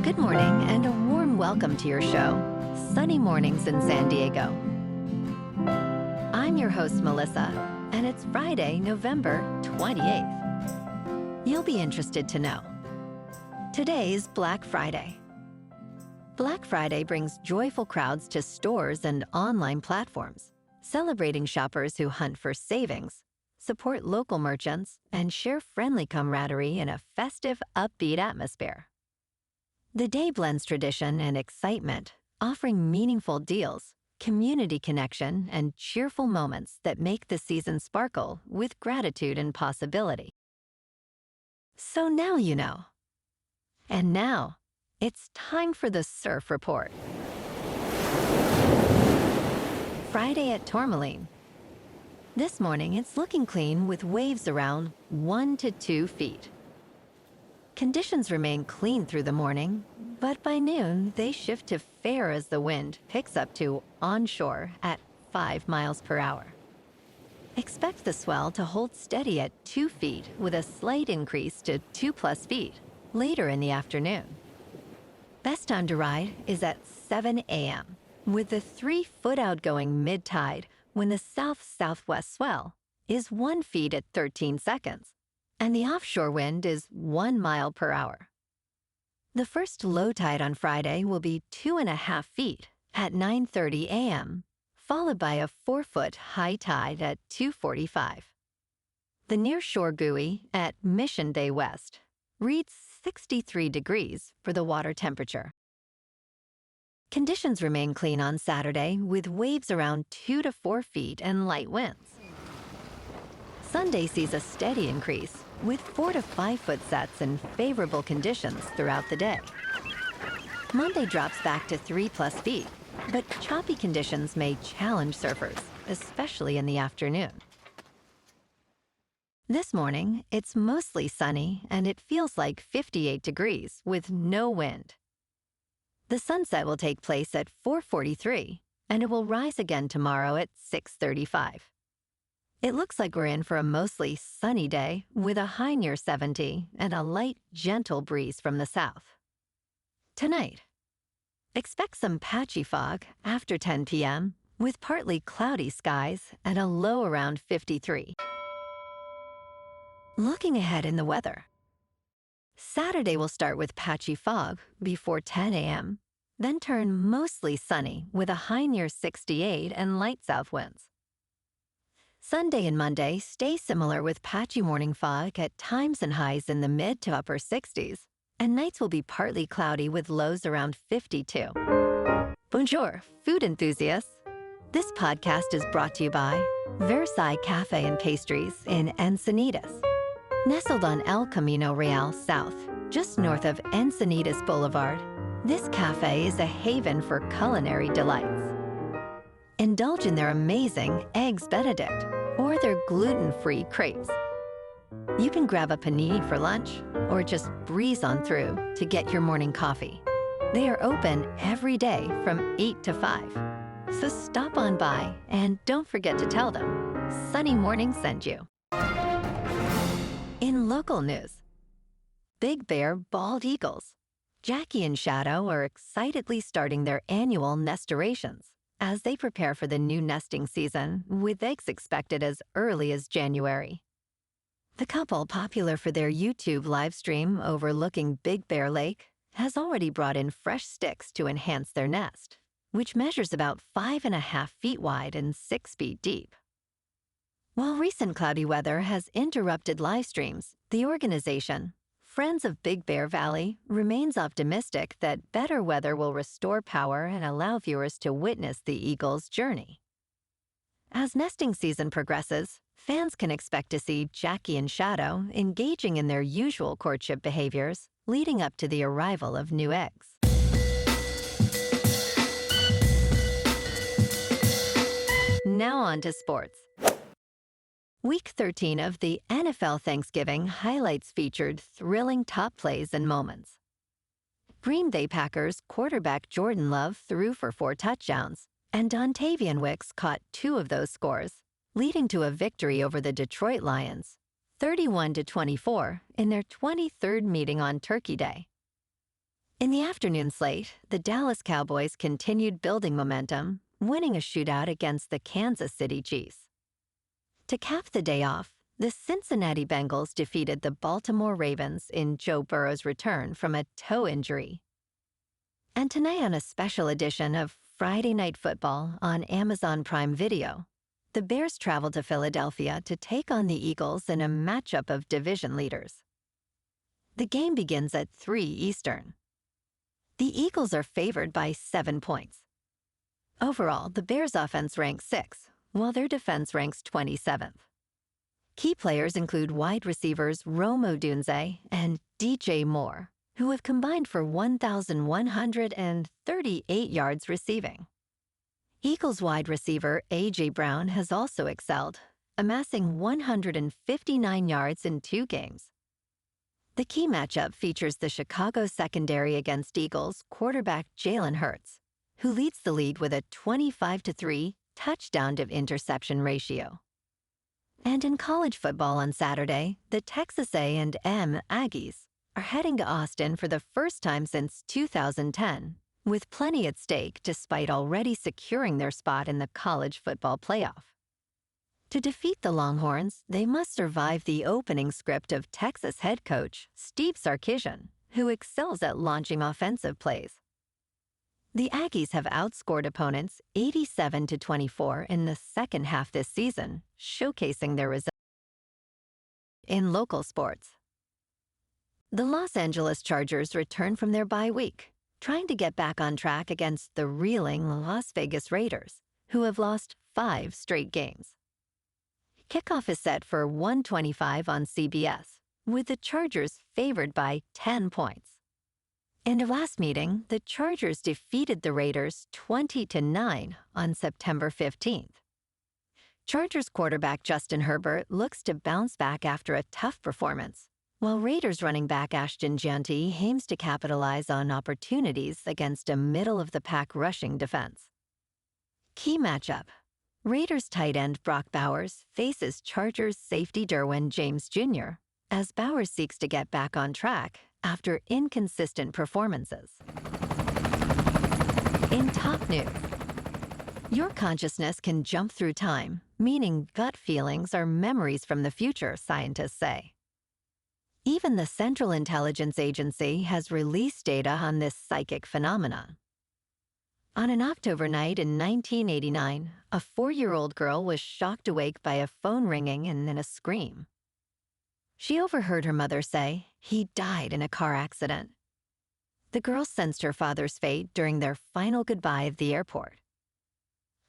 Good morning and a warm welcome to your show, Sunny Mornings in San Diego. I'm your host, Melissa, and it's Friday, November 28th. You'll be interested to know. Today's Black Friday. Black Friday brings joyful crowds to stores and online platforms, celebrating shoppers who hunt for savings, support local merchants, and share friendly camaraderie in a festive, upbeat atmosphere. The day blends tradition and excitement, offering meaningful deals, community connection, and cheerful moments that make the season sparkle with gratitude and possibility. So now you know. And now, it's time for the Surf Report. Friday at Tourmaline. This morning, it's looking clean with waves around 1 to 2 feet. Conditions remain clean through the morning, but by noon, they shift to fair as the wind picks up to onshore at 5 miles per hour. Expect the swell to hold steady at 2 feet with a slight increase to 2+ feet later in the afternoon. Best time to ride is at 7 a.m. with the 3-foot outgoing mid-tide when the south-southwest swell is 1 feet at 13 seconds. And the offshore wind is 1 mile per hour. The first low tide on Friday will be 2.5 feet at 9:30 a.m., followed by a 4-foot high tide at 2:45. The nearshore buoy at Mission Day West reads 63 degrees for the water temperature. Conditions remain clean on Saturday with waves around 2 to 4 feet and light winds. Sunday sees a steady increase with 4 to 5 foot sets and favorable conditions throughout the day. Monday drops back to 3+ feet, but choppy conditions may challenge surfers, especially in the afternoon. This morning, it's mostly sunny and it feels like 58 degrees with no wind. The sunset will take place at 4:43 and it will rise again tomorrow at 6:35. It looks like we're in for a mostly sunny day with a high near 70 and a light, gentle breeze from the south. Tonight, expect some patchy fog after 10 p.m. with partly cloudy skies and a low around 53. Looking ahead in the weather. Saturday will start with patchy fog before 10 a.m., then turn mostly sunny with a high near 68 and light south winds. Sunday and Monday stay similar with patchy morning fog at times and highs in the mid to upper 60s, and nights will be partly cloudy with lows around 52. Bonjour, food enthusiasts. This podcast is brought to you by Versailles Cafe and Pastries in Encinitas. Nestled on El Camino Real South, just north of Encinitas Boulevard, this cafe is a haven for culinary delights. Indulge in their amazing Eggs Benedict or their gluten-free crepes. You can grab a panini for lunch or just breeze on through to get your morning coffee. They are open every day from 8 to 5. So stop on by and don't forget to tell them Sunny Morning sent you. In local news, Big Bear bald eagles. Jackie and Shadow are excitedly starting their annual nestorations as they prepare for the new nesting season, with eggs expected as early as January. The couple, popular for their YouTube live stream overlooking Big Bear Lake, has already brought in fresh sticks to enhance their nest, which measures about 5.5 feet wide and 6 feet deep. While recent cloudy weather has interrupted live streams, the organization, Friends of Big Bear Valley, remains optimistic that better weather will restore power and allow viewers to witness the eagles' journey. As nesting season progresses, fans can expect to see Jackie and Shadow engaging in their usual courtship behaviors leading up to the arrival of new eggs. Now on to sports. Week 13 of the NFL Thanksgiving highlights featured thrilling top plays and moments. Green Bay Packers quarterback Jordan Love threw for 4 touchdowns, and Dontavian Wicks caught 2 of those scores, leading to a victory over the Detroit Lions, 31-24, in their 23rd meeting on Turkey Day. In the afternoon slate, the Dallas Cowboys continued building momentum, winning a shootout against the Kansas City Chiefs. To cap the day off, the Cincinnati Bengals defeated the Baltimore Ravens in Joe Burrow's return from a toe injury. And tonight on a special edition of Friday Night Football on Amazon Prime Video, the Bears travel to Philadelphia to take on the Eagles in a matchup of division leaders. The game begins at 3 Eastern. The Eagles are favored by 7 points. Overall, the Bears' offense ranks 6th, while their defense ranks 27th. Key players include wide receivers Rome Odunze and DJ Moore, who have combined for 1,138 yards receiving. Eagles wide receiver A.J. Brown has also excelled, amassing 159 yards in 2 games. The key matchup features the Chicago secondary against Eagles quarterback Jalen Hurts, who leads the league with a 25-3 touchdown-to-interception ratio. And in college football on Saturday, the Texas A&M Aggies are heading to Austin for the first time since 2010, with plenty at stake despite already securing their spot in the college football playoff. To defeat the Longhorns, they must survive the opening script of Texas head coach Steve Sarkisian, who excels at launching offensive plays. The Aggies have outscored opponents 87-24 in the second half this season, showcasing their resilience. In local sports, the Los Angeles Chargers return from their bye week, trying to get back on track against the reeling Las Vegas Raiders, who have lost 5 straight games. Kickoff is set for 1:25 on CBS, with the Chargers favored by 10 points. In their last meeting, the Chargers defeated the Raiders 20-9 on September 15th. Chargers quarterback Justin Herbert looks to bounce back after a tough performance, while Raiders running back Ashton Jeanty aims to capitalize on opportunities against a middle-of-the-pack rushing defense. Key matchup: Raiders tight end Brock Bowers faces Chargers safety Derwin James Jr., as Bowers seeks to get back on track after inconsistent performances. In top news, your consciousness can jump through time, meaning gut feelings are memories from the future, scientists say. Even the Central Intelligence Agency has released data on this psychic phenomenon. On an October night in 1989, a 4-year-old girl was shocked awake by a phone ringing and then a scream. She overheard her mother say, "He died in a car accident." The girl sensed her father's fate during their final goodbye at the airport.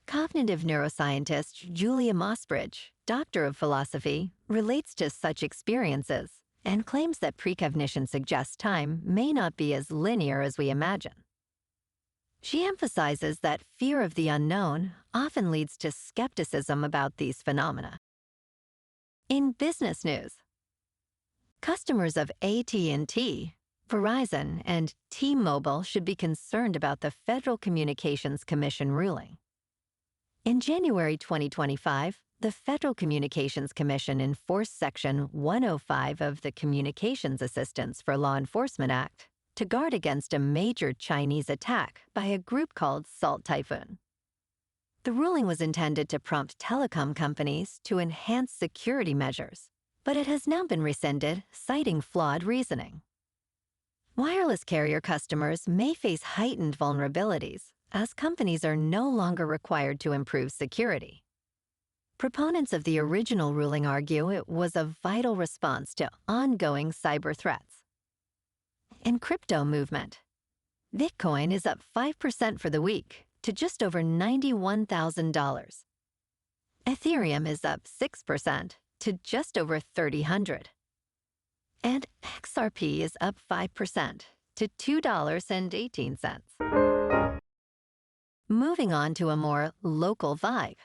Cognitive neuroscientist Julia Mossbridge, doctor of philosophy, relates to such experiences and claims that precognition suggests time may not be as linear as we imagine. She emphasizes that fear of the unknown often leads to skepticism about these phenomena. In business news, customers of AT&T, Verizon, and T-Mobile should be concerned about the Federal Communications Commission ruling. In January 2025, the Federal Communications Commission enforced Section 105 of the Communications Assistance for Law Enforcement Act to guard against a major Chinese attack by a group called Salt Typhoon. The ruling was intended to prompt telecom companies to enhance security measures, but it has now been rescinded, citing flawed reasoning. Wireless carrier customers may face heightened vulnerabilities as companies are no longer required to improve security. Proponents of the original ruling argue it was a vital response to ongoing cyber threats. In crypto movement, Bitcoin is up 5% for the week to just over $91,000. Ethereum is up 6% to just over $3,000. And XRP is up 5% to $2.18. Moving on to a more local vibe.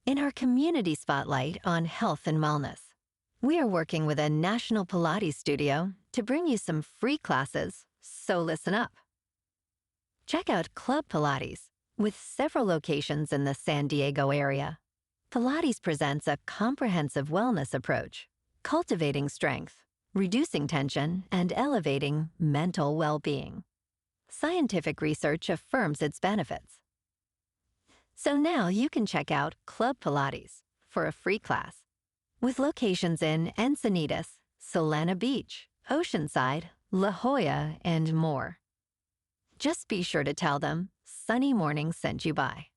In our community spotlight on health and wellness, we are working with a national Pilates studio to bring you some free classes, so listen up. Check out Club Pilates, with several locations in the San Diego area. Pilates presents a comprehensive wellness approach, cultivating strength, reducing tension and elevating mental well-being. Scientific research affirms its benefits. So now you can check out Club Pilates for a free class, with locations in Encinitas, Solana Beach, Oceanside, La Jolla, and more. Just be sure to tell them Sunny Morning sent you by.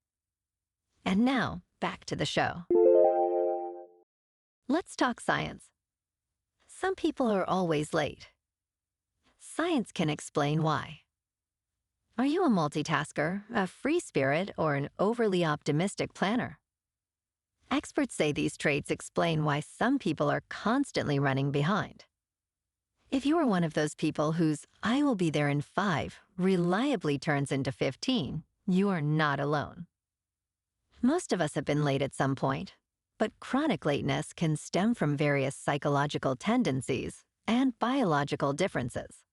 And now, back to the show. Let's talk science. Some people are always late. Science can explain why. Are you a multitasker, a free spirit, or an overly optimistic planner? Experts say these traits explain why some people are constantly running behind. If you are one of those people whose "I will be there in 5" reliably turns into 15, you are not alone. Most of us have been late at some point, but chronic lateness can stem from various psychological tendencies and biological differences.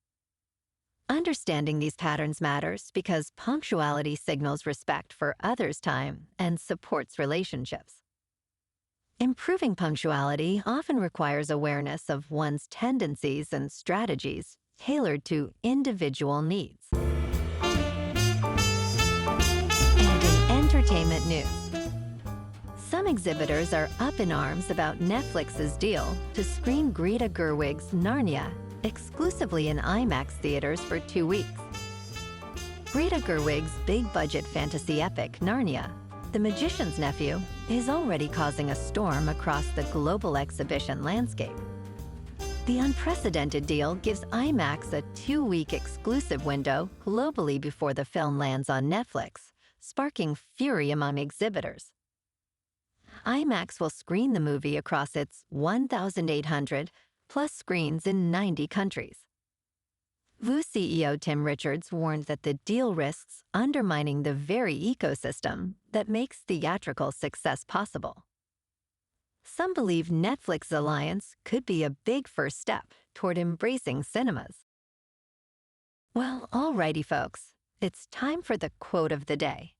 Understanding these patterns matters because punctuality signals respect for others' time and supports relationships. Improving punctuality often requires awareness of one's tendencies and strategies tailored to individual needs. And in entertainment news, some exhibitors are up in arms about Netflix's deal to screen Greta Gerwig's Narnia exclusively in Imax theaters for 2 weeks. Greta Gerwig's big-budget fantasy epic, Narnia, The Magician's Nephew, is already causing a storm across the global exhibition landscape. The unprecedented deal gives IMAX a 2-week exclusive window globally before the film lands on Netflix, sparking fury among exhibitors. IMAX will screen the movie across its 1,800+ screens in 90 countries. VU CEO Tim Richards warned that the deal risks undermining the very ecosystem that makes theatrical success possible. Some believe Netflix's alliance could be a big first step toward embracing cinemas. Well, alrighty folks, it's time for the quote of the day.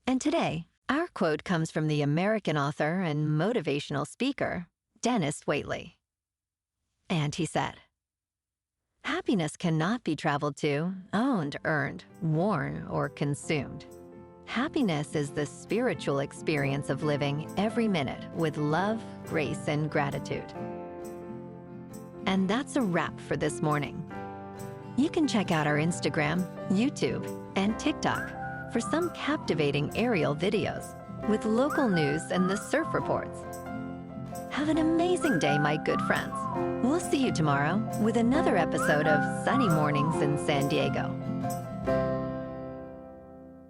And today, our quote comes from the American author and motivational speaker, Dennis Waitley. And he said, "Happiness cannot be traveled to, owned, earned, worn, or consumed. Happiness is the spiritual experience of living every minute with love, grace, and gratitude." And that's a wrap for this morning. You can check out our Instagram, YouTube, and TikTok for some captivating aerial videos with local news and the surf reports. Have an amazing day, my good friends. We'll see you tomorrow with another episode of Sunny Mornings in San Diego.